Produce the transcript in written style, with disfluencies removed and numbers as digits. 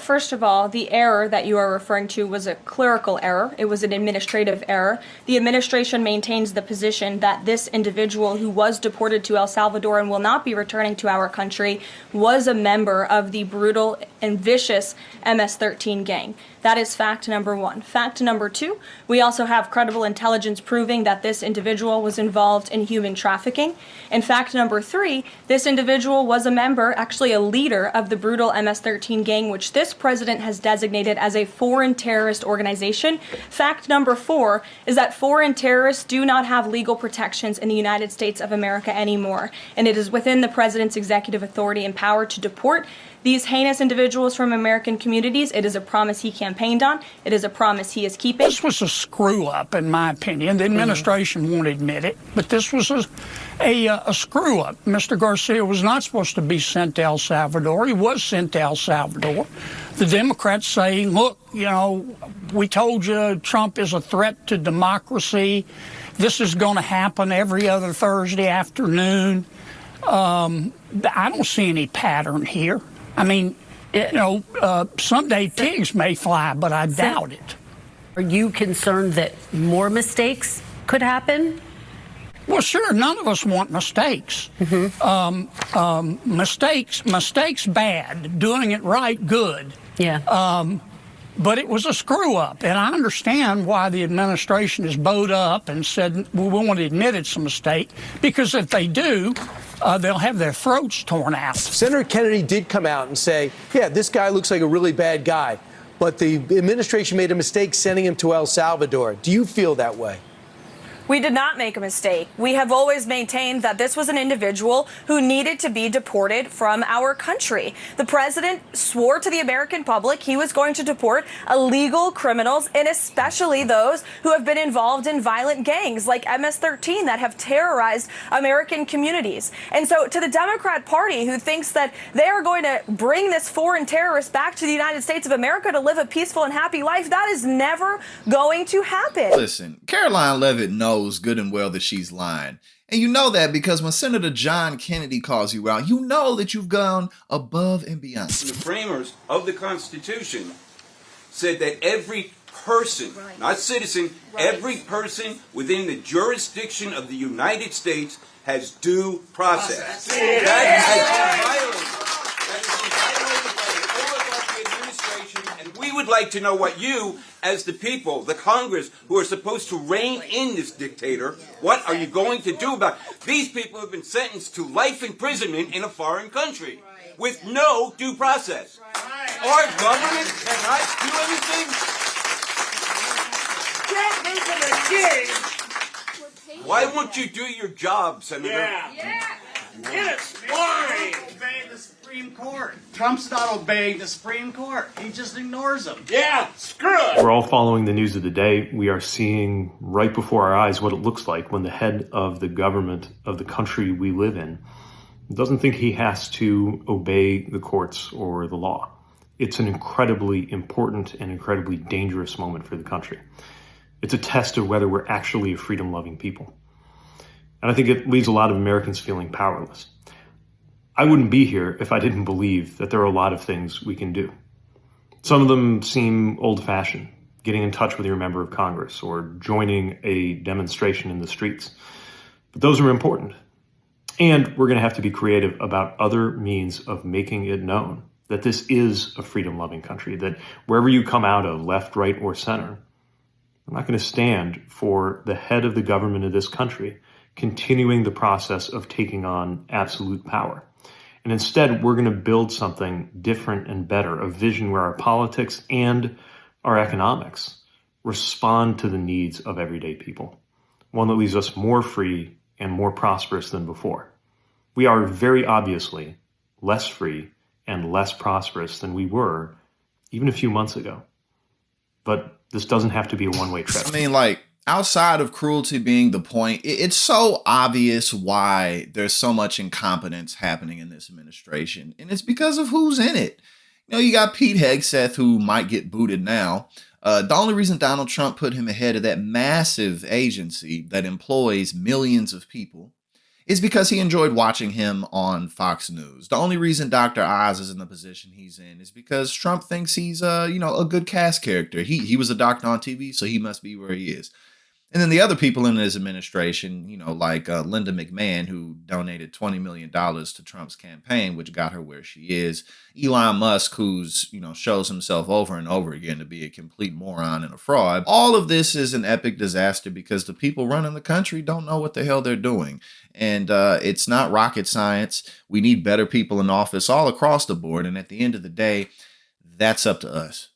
Well, first of all, the error that you are referring to was a clerical error. It was an administrative error. The administration maintains the position that this individual who was deported to El Salvador and will not be returning to our country was a member of the brutal and vicious MS-13 gang. That is fact number one. Fact number two, we also have credible intelligence proving that this individual was involved in human trafficking. And fact number three, this individual was a member, actually a leader of the brutal MS-13 gang, which this president has designated as a foreign terrorist organization. Fact number four is that foreign terrorists do not have legal protections in the United States of America anymore, and it is within the president's executive authority and power to deport these heinous individuals from American communities. It is a promise he campaigned on. It is a promise he is keeping. This was a screw-up, in my opinion. The administration won't admit it, but this was a screw-up. Mr. Garcia was not supposed to be sent to El Salvador. He was sent to El Salvador. The Democrats say, look, you know, we told you Trump is a threat to democracy. This is going to happen every other Thursday afternoon. I don't see any pattern here. I mean, you know, someday pigs may fly, but I doubt it. Are you concerned that more mistakes could happen? Well, sure. None of us want mistakes. Mistakes bad. Doing it right, good. Yeah. But it was a screw-up, and I understand why the administration is bowed up and said, we won't admit it's a mistake, because if they do, they'll have their throats torn out. Senator Kennedy did come out and say, yeah, this guy looks like a really bad guy, but the administration made a mistake sending him to El Salvador. Do you feel that way? We did not make a mistake. We have always maintained that this was an individual who needed to be deported from our country. The president swore to the American public he was going to deport illegal criminals, and especially those who have been involved in violent gangs like MS-13 that have terrorized American communities. And so to the Democrat Party, who thinks that they are going to bring this foreign terrorist back to the United States of America to live a peaceful and happy life, that is never going to happen. Listen, Karoline Leavitt knows good and well that she's lying. And you know that because when Senator John Kennedy calls you out, you know that you've gone above and beyond. The framers of the Constitution said that every person, not citizen, every person within the jurisdiction of the United States has due process. That has been violated. That has been violated by the oligarchy administration, and we would like to know what you, as the people, the Congress, who are supposed to rein in this dictator, what are you going to do about it? These people have been sentenced to life imprisonment in a foreign country with no due process. Our government cannot do anything. Why won't you do your job, Senator? It's why obeying the Supreme Court. Trump's not obeying the Supreme Court. He just ignores them. Yeah, screw it. We're all following the news of the day. We are seeing right before our eyes what it looks like when the head of the government of the country we live in doesn't think he has to obey the courts or the law. It's an incredibly important and incredibly dangerous moment for the country. It's a test of whether we're actually a freedom-loving people. And I think it leaves a lot of Americans feeling powerless. I wouldn't be here if I didn't believe that there are a lot of things we can do. Some of them seem old-fashioned, getting in touch with your member of Congress or joining a demonstration in the streets. But those are important. And we're going to have to be creative about other means of making it known that this is a freedom-loving country, that wherever you come out of, left, right, or center, I'm not going to stand for the head of the government of this country continuing the process of taking on absolute power. And instead, we're going to build something different and better, a vision where our politics and our economics respond to the needs of everyday people, one that leaves us more free and more prosperous than before. We are very obviously less free and less prosperous than we were even a few months ago. But this doesn't have to be a one-way trip. I mean, like, outside of cruelty being the point, it's so obvious why there's so much incompetence happening in this administration. And it's because of who's in it. You know, you got Pete Hegseth, who might get booted now. The only reason Donald Trump put him ahead of that massive agency that employs millions of people is because he enjoyed watching him on Fox News. The only reason Dr. Oz is in the position he's in is because Trump thinks he's a good cast character. He was a doctor on TV, so he must be where he is. And then the other people in his administration, like Linda McMahon, who donated $20 million to Trump's campaign, which got her where she is. Elon Musk, who's, shows himself over and over again to be a complete moron and a fraud. All of this is an epic disaster because the people running the country don't know what the hell they're doing. And it's not rocket science. We need better people in office all across the board. And at the end of the day, that's up to us.